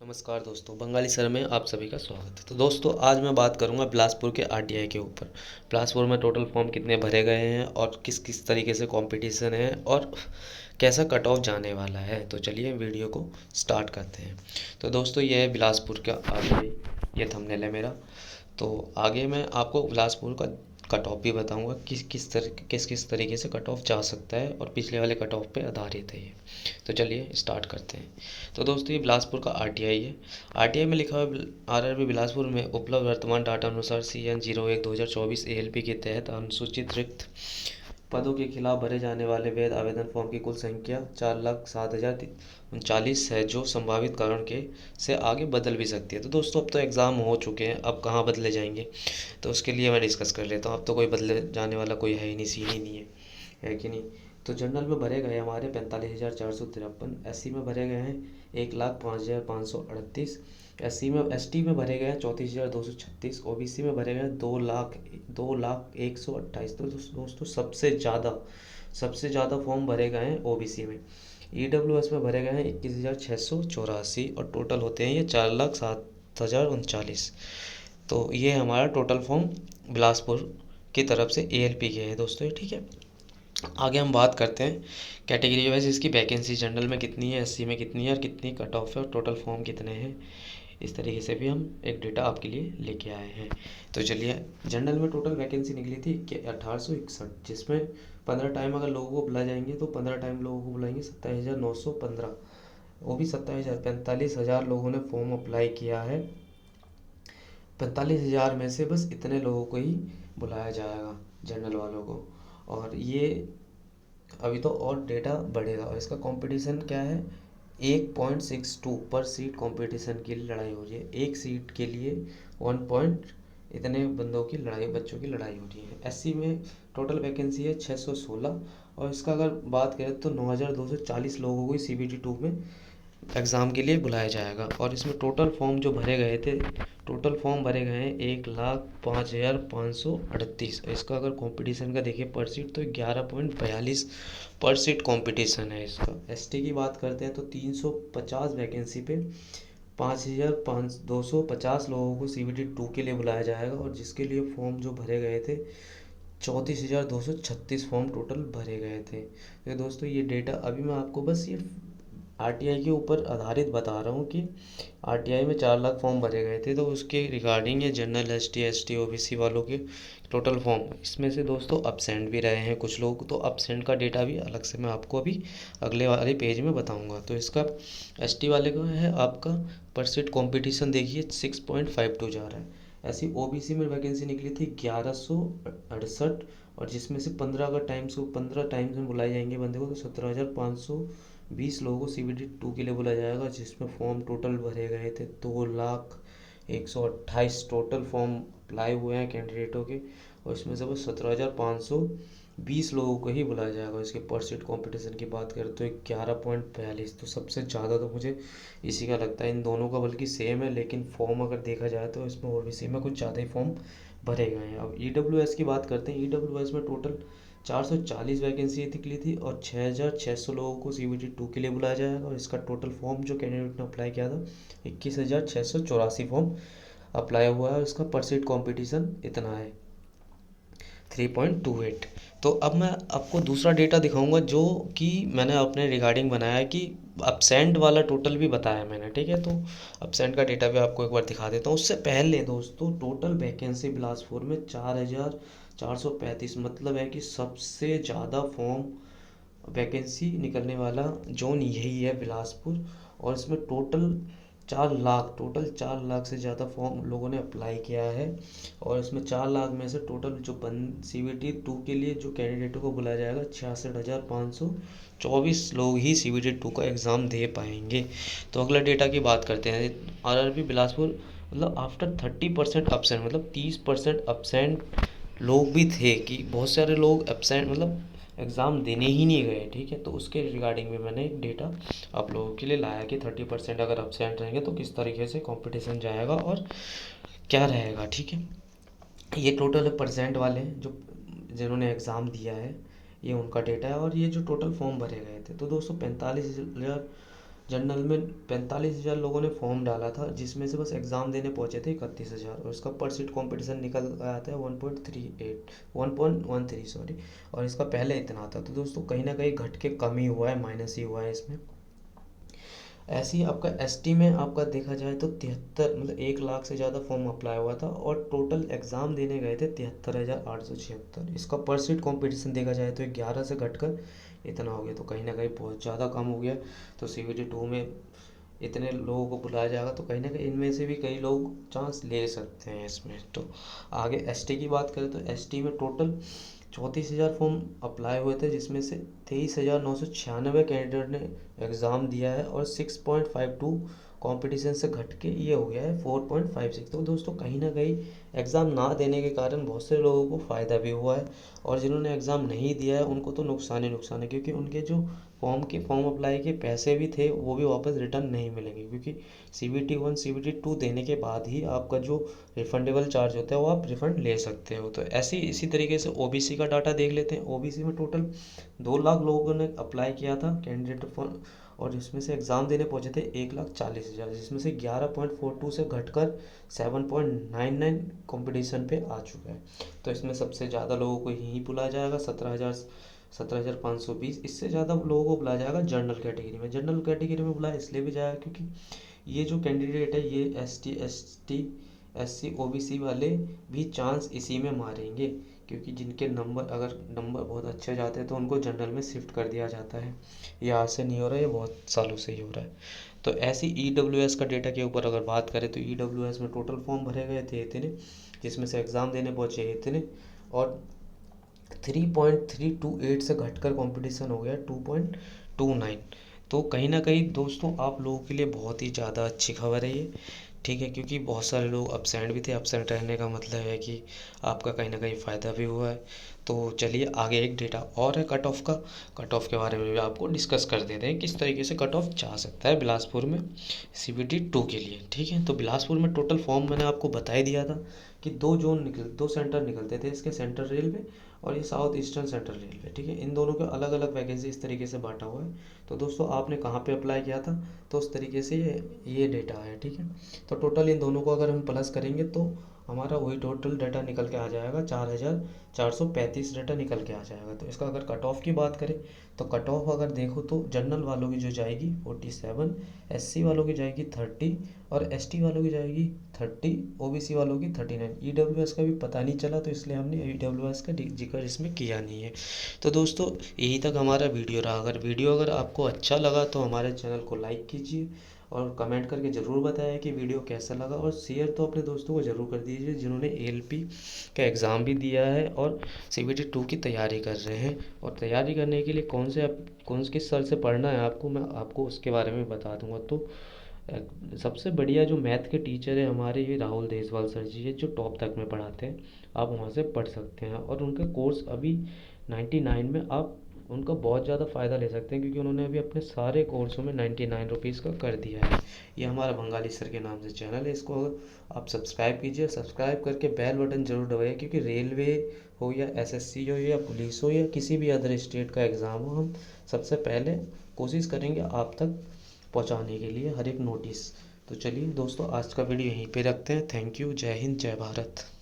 नमस्कार दोस्तों, बंगाली सर में आप सभी का स्वागत है। तो दोस्तों, आज मैं बात करूंगा बिलासपुर के आरटीआई के ऊपर। बिलासपुर में टोटल फॉर्म कितने भरे गए हैं और किस किस तरीके से कंपटीशन है और कैसा कट ऑफ जाने वाला है। तो चलिए वीडियो को स्टार्ट करते हैं। तो दोस्तों, ये है बिलासपुर का आरटीआई, ये थंबनेल है मेरा। तो आगे मैं आपको बिलासपुर का कट ऑफ भी बताऊंगा किस किस तरीके से कट ऑफ जा सकता है और पिछले वाले कट ऑफ पे आधारित है ये। तो चलिए स्टार्ट करते हैं। तो दोस्तों, ये बिलासपुर का आरटीआई है। आरटीआई में लिखा हुआ आरआरबी बिलासपुर में उपलब्ध वर्तमान डाटा अनुसार CN01/2024 ALP के तहत अनुसूचित रिक्त पदों के खिलाफ भरे जाने वाले वैध आवेदन फॉर्म की कुल संख्या 4,07,039 है, जो संभावित कारण के से आगे बदल भी सकती है। तो दोस्तों, अब तो एग्ज़ाम हो चुके हैं, अब कहाँ बदले जाएंगे, तो उसके लिए मैं डिस्कस कर लेता हूँ। अब तो कोई बदले जाने वाला कोई है ही नहीं, सीन ही नहीं है कि नहीं। तो जनरल में भरे गए हमारे 45,453, SC में भरे गए हैं 1,05,538, ST में भरे गए हैं 34,236, OBC में भरे गए हैं 2,01,28। तो दोस्तों, सबसे ज़्यादा फॉर्म भरे गए हैं OBC में। EWS में भरे गए हैं 21,684 और टोटल होते हैं ये 4,07,039। तो ये हमारा टोटल फॉर्म बिलासपुर की तरफ से ALP के है दोस्तों, ये ठीक है। आगे हम बात करते हैं कैटेगरी वाइज इसकी वैकेंसी जनरल में कितनी है, SC में कितनी है और कितनी कट ऑफ है और टोटल फॉर्म कितने हैं। इस तरीके से भी हम एक डेटा आपके लिए लेके आए हैं। तो चलिए, जनरल में टोटल वैकेंसी निकली थी कि 1861, जिसमें 15 टाइम अगर लोगों को बुला जाएंगे तो 15 टाइम लोगों को बुलाएंगे 27,915। वो भी 45,000 लोगों ने फॉर्म अप्लाई किया है। 45,000 में से बस इतने लोगों को ही बुलाया जाएगा, जनरल वालों को। और ये अभी तो और डेटा बढ़ेगा और इसका कंपटीशन क्या है, 1.62 पर सीट कंपटीशन की लड़ाई हो रही है। एक सीट के लिए 1 पॉइंट इतने बंदों की लड़ाई, बच्चों की लड़ाई हो रही है। SC में टोटल वैकेंसी है 616 और इसका अगर बात करें तो 9,240 लोगों को CBT 2 में एग्ज़ाम के लिए बुलाया जाएगा। और इसमें टोटल फॉर्म जो भरे गए थे, टोटल फॉर्म भरे गए हैं 1,05,538। इसका अगर कंपटीशन का देखिए पर सीट तो 11.42 पर सीट कंपटीशन है इसका। ST की बात करते हैं तो 350 वैकेंसी पे 5,250 लोगों को CBT 2 के लिए बुलाया जाएगा और जिसके लिए फॉर्म जो भरे गए थे 34,236 फॉर्म टोटल भरे गए थे। तो दोस्तों, ये डेटा अभी मैं आपको बस ये आरटीआई के ऊपर आधारित बता रहा हूँ कि आरटीआई में 4 लाख फॉर्म भरे गए थे, तो उसके रिगार्डिंग ये जनरल ST OBC वालों के टोटल फॉर्म, इसमें से दोस्तों अपसेंट भी रहे हैं कुछ लोग। तो अपसेंट का डेटा भी अलग से मैं आपको अभी अगले वाले पेज में बताऊँगा। तो इसका ST वाले का है आपका पर सीट कॉम्पिटिशन देखिए 6.52 जा रहा है। ऐसी OBC में वैकेंसी निकली थी 1168 और जिसमें से 15 टाइम्स में बुलाए जाएंगे बंदे को तो 17,520 लोगों को CBT 2 के लिए बुलाया जाएगा, जिसमें फॉर्म टोटल भरे गए थे 2,01,28 टोटल फॉर्म अप्लाई हुए हैं कैंडिडेटों के और इसमें से बस 17,520 लोगों को ही बुलाया जाएगा। इसके पर सीट कॉम्पिटिशन की बात करें तो 11.42, तो सबसे ज़्यादा तो मुझे इसी का लगता है। इन दोनों का बल्कि सेम है, लेकिन फॉर्म अगर देखा जाए तो इसमें OBC में कुछ ज़्यादा ही फॉर्म भरे गए हैं। अब EWS की बात करते हैं। EWS में टोटल 440 वैकेंसी निकली थी और 6,600 लोगों को CBT 2 के लिए बुलाया जाएगा और इसका टोटल फॉर्म जो कैंडिडेट ने अप्लाई किया था 21,684 फॉर्म अप्लाई हुआ है और इसका पर सीट कॉम्पिटिशन इतना है 3.28। तो अब मैं आपको दूसरा डेटा दिखाऊंगा जो कि मैंने अपने रिगार्डिंग बनाया है कि अपसेंट वाला टोटल भी बताया मैंने, ठीक है। तो अपसेंट का डेटा भी आपको एक बार दिखा देता हूँ। उससे पहले दोस्तों, टोटल वैकेंसी बिलासपुर में 4,435, मतलब है कि सबसे ज़्यादा फॉर्म वैकेंसी निकलने वाला जोन यही है बिलासपुर। और इसमें टोटल 4 लाख से ज़्यादा फॉर्म लोगों ने अप्लाई किया है और इसमें 4 लाख में से टोटल जो CBT 2 के लिए जो कैंडिडेटों को बुलाया जाएगा 66,524 लोग ही CBT 2 का एग्ज़ाम दे पाएंगे। तो अगला डेटा की बात करते हैं। RRB बिलासपुर मतलब आफ्टर 30% अपसेंट, मतलब 30% अपसेंट लोग भी थे कि बहुत सारे लोग एब्सेंट मतलब एग्ज़ाम देने ही नहीं गए, ठीक है। तो उसके रिगार्डिंग में मैंने एक डेटा आप लोगों के लिए लाया कि 30% अगर एब्सेंट रहेंगे तो किस तरीके से कंपटीशन जाएगा और क्या रहेगा, ठीक है। ये टोटल परसेंट वाले जो जिन्होंने एग्ज़ाम दिया है, ये उनका डेटा है। और ये जो टोटल फॉर्म भरे गए थे तो दोस्तों 45,000 जनरल में 45,000 लोगों ने फॉर्म डाला था, जिसमें से बस एग्ज़ाम देने पहुंचे थे 31,000, और इसका पर सीट कंपटीशन निकल आया था 1.13 सॉरी। और इसका पहले इतना था। तो दोस्तों कहीं ना कहीं घट के कम ही हुआ है, माइनस ही हुआ है इसमें। ऐसे ही आपका एसटी में आपका देखा जाए तो 73, मतलब 1 लाख से ज़्यादा फॉर्म अप्लाई हुआ था, और टोटल एग्ज़ाम देने गए थे 73,876। इसका पर सीट कॉम्पिटिशन देखा जाए तो 11 से घटकर इतना हो गया, तो कहीं ना कहीं बहुत ज़्यादा कम हो गया। तो CBT 2 में इतने लोगों को बुलाया जाएगा, तो कहीं ना कहीं इनमें से भी कई लोग चांस ले सकते हैं इसमें। तो आगे एसटी की बात करें तो एसटी में टोटल 34,000 फॉर्म अप्लाई हुए थे, जिसमें से 23,996 कैंडिडेट ने एग्ज़ाम दिया है, और 6.52 कंपटीशन से घट के ये हो गया है 4.56। तो दोस्तों कहीं ना कहीं एग्ज़ाम ना देने के कारण बहुत से लोगों को फ़ायदा भी हुआ है, और जिन्होंने एग्ज़ाम नहीं दिया है उनको तो नुकसान ही नुकसान है, क्योंकि उनके जो फॉर्म अप्लाई के पैसे भी थे वो भी वापस रिटर्न नहीं मिलेंगे, क्योंकि CBT 1 CBT 2 देने के बाद ही आपका जो रिफंडेबल चार्ज होता है वो आप रिफ़ंड ले सकते हो। तो ऐसे ही इसी तरीके से OBC का डाटा देख लेते हैं। OBC में टोटल 2 लाख लोगों ने अप्लाई किया था कैंडिडेट फॉर, और इसमें से एग्ज़ाम देने पहुंचे थे 1,40,000, जिसमें से 11.42 से घटकर 7.99 कंपटीशन पे आ चुका है। तो इसमें सबसे ज़्यादा लोगों को यहीं बुलाया जाएगा, 17,520। इससे ज़्यादा लोगों को बुलाया जाएगा जनरल कैटेगरी में। जनरल कैटेगरी में बुलाया इसलिए भी जाएगा क्योंकि ये जो कैंडिडेट है ये ST SC OBC वाले भी चांस इसी में मारेंगे, क्योंकि जिनके नंबर, अगर नंबर बहुत अच्छे जाते हैं तो उनको जनरल में शिफ्ट कर दिया जाता है। ये आज से नहीं हो रहा है, ये बहुत सालों से ही हो रहा है। तो ऐसी EWS का डेटा के ऊपर अगर बात करें तो EWS में टोटल फॉर्म भरे गए थे इतने, जिसमें से एग्ज़ाम देने पहुँचे इतने, और 3.328 से घटकर कंपटीशन हो गया 2.29। तो कहीं ना कहीं दोस्तों आप लोगों के लिए बहुत ही ज़्यादा अच्छी खबर है ये, ठीक है, क्योंकि बहुत सारे लोग अपसेंट भी थे। अपसेंट रहने का मतलब है कि आपका कहीं ना कहीं फ़ायदा भी हुआ है। तो चलिए आगे एक डेटा और है कट ऑफ का। कट ऑफ के बारे में भी आपको डिस्कस कर देते हैं, किस तरीके से कट ऑफ जा सकता है बिलासपुर में CBT 2 के लिए, ठीक है। तो बिलासपुर में टोटल फॉर्म मैंने आपको बता ही दिया था कि 2 सेंटर निकलते थे इसके, सेंट्रल रेलवे और ये साउथ ईस्टर्न सेंट्रल रेलवे, ठीक है। इन दोनों के अलग अलग वैकेंसी इस तरीके से बांटा हुआ है। तो दोस्तों आपने कहाँ पे अप्लाई किया था, तो उस तरीके से ये डेटा है, ठीक है। तो टोटल इन दोनों को अगर हम प्लस करेंगे तो हमारा वही टोटल डाटा निकल के आ जाएगा, 4,435 डाटा निकल के आ जाएगा। तो इसका अगर कट ऑफ की बात करें तो कट ऑफ अगर देखो तो जनरल वालों की जो जाएगी 47, SC वालों की जाएगी 30, और ST वालों की जाएगी 30, OBC वालों की 39। EWS का भी पता नहीं चला, तो इसलिए हमने EWS का जिक्र इसमें किया नहीं है। तो दोस्तों यही तक हमारा वीडियो रहा। अगर आपको अच्छा लगा तो हमारे चैनल को लाइक कीजिए, और कमेंट करके ज़रूर बताएं कि वीडियो कैसा लगा, और शेयर तो अपने दोस्तों को ज़रूर कर दीजिए जिन्होंने ALP का एग्ज़ाम भी दिया है और CBT 2 की तैयारी कर रहे हैं। और तैयारी करने के लिए किस सर से पढ़ना है आपको, मैं आपको उसके बारे में बता दूंगा। तो सबसे बढ़िया जो मैथ के टीचर है हमारे, ये राहुल देसवाल सर जी है, जो टॉप तक में पढ़ाते हैं। आप वहाँ से पढ़ सकते हैं, और उनका कोर्स अभी 99 में आप उनका बहुत ज़्यादा फ़ायदा ले सकते हैं, क्योंकि उन्होंने अभी अपने सारे कोर्सों में 99 रुपीज़ का कर दिया है। ये हमारा बंगाली सर के नाम से चैनल है, इसको आप सब्सक्राइब कीजिए। सब्सक्राइब करके बेल बटन ज़रूर दबाइए, क्योंकि रेलवे हो या SSC हो या पुलिस हो या किसी भी अदर स्टेट का एग्ज़ाम हो, हम सबसे पहले कोशिश करेंगे आप तक पहुंचाने के लिए हर एक नोटिस। तो चलिए दोस्तों आज का वीडियो यहीं पे रखते हैं। Thank you. जय हिंद, जय भारत।